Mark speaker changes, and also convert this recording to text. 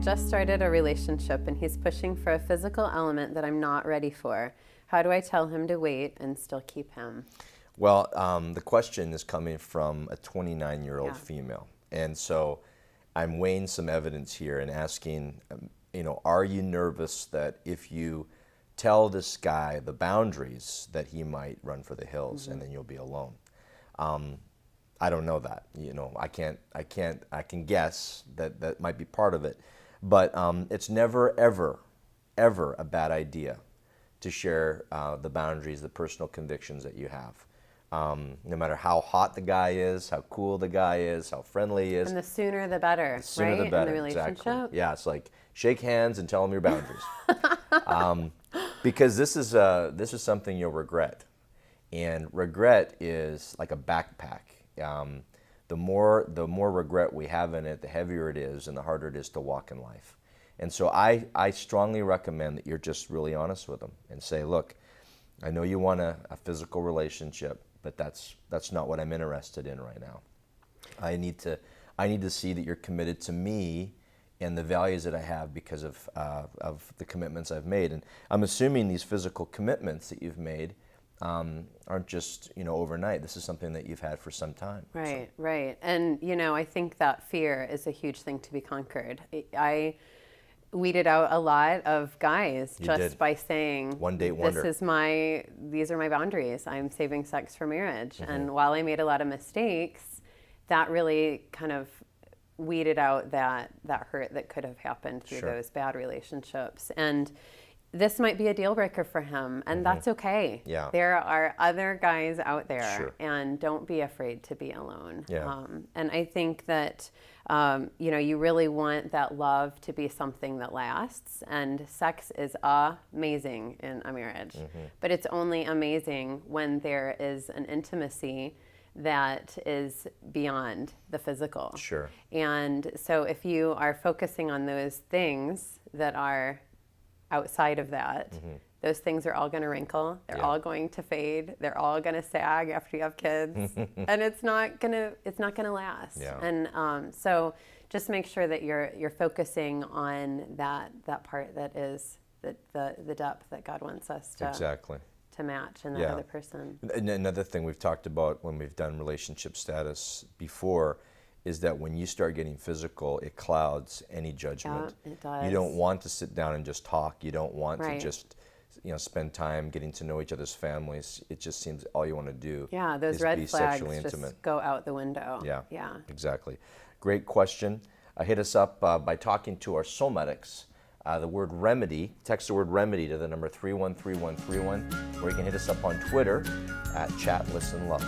Speaker 1: just started a relationship and he's pushing for a physical element that I'm not ready for. How do I tell him to wait and still keep him?
Speaker 2: Well, the question is coming from a 29-year-old female. And so I'm weighing some evidence here and asking, are you nervous that if you tell this guy the boundaries that he might run for the hills and then you'll be alone? I don't know that. I can guess that might be part of it. But it's never, ever, ever a bad idea to share the boundaries, the personal convictions that you have. No matter how hot the guy is, how cool the guy is, how friendly he is.
Speaker 1: And the sooner the better,
Speaker 2: the sooner
Speaker 1: right?
Speaker 2: the better,
Speaker 1: In the relationship?
Speaker 2: exactly. Yeah, it's like shake hands and tell them your boundaries. Because this is something you'll regret. And regret is like a backpack. The more regret we have in it, the heavier it is and the harder it is to walk in life. And so I strongly recommend that you're just really honest with them and say, look, I know you want a physical relationship, but that's not what I'm interested in right now. I need to see that you're committed to me and the values that I have because of the commitments I've made. And I'm assuming these physical commitments that you've made aren't just overnight. This is something that you've had for some time.
Speaker 1: Right, right. And I think that fear is a huge thing to be conquered. I weeded out a lot of guys by saying,
Speaker 2: one date wonder.
Speaker 1: These are my boundaries. I'm saving sex for marriage. And while I made a lot of mistakes, that really kind of weeded out that hurt that could have happened through those bad relationships. And this might be a deal breaker for him, and that's okay.
Speaker 2: Yeah.
Speaker 1: There are other guys out there,
Speaker 2: Sure.
Speaker 1: and don't be afraid to be alone.
Speaker 2: Yeah.
Speaker 1: And I think that you really want that love to be something that lasts, and sex is amazing in a marriage, but it's only amazing when there is an intimacy that is beyond the physical.
Speaker 2: Sure.
Speaker 1: And so if you are focusing on those things that are outside of that, those things are all going to wrinkle. They're all going to fade. They're all going to sag after you have kids, and it's not gonna last.
Speaker 2: Yeah.
Speaker 1: And so just make sure that you're focusing on that part that is the depth that God wants us to
Speaker 2: Exactly.
Speaker 1: to match in that other person.
Speaker 2: And another thing we've talked about when we've done relationship status before is that when you start getting physical, it clouds any judgment.
Speaker 1: Yeah, it does.
Speaker 2: You don't want to sit down and just talk. You don't want
Speaker 1: Right.
Speaker 2: to just spend time getting to know each other's families. It just seems all you want to do
Speaker 1: Those
Speaker 2: is
Speaker 1: red
Speaker 2: be
Speaker 1: flags
Speaker 2: sexually
Speaker 1: just
Speaker 2: intimate.
Speaker 1: go out the window.
Speaker 2: Yeah, exactly. Great question. Hit us up by talking to our soul medics. The word remedy, text the word remedy to the number 313131, or you can hit us up on Twitter at Chat Listen Love.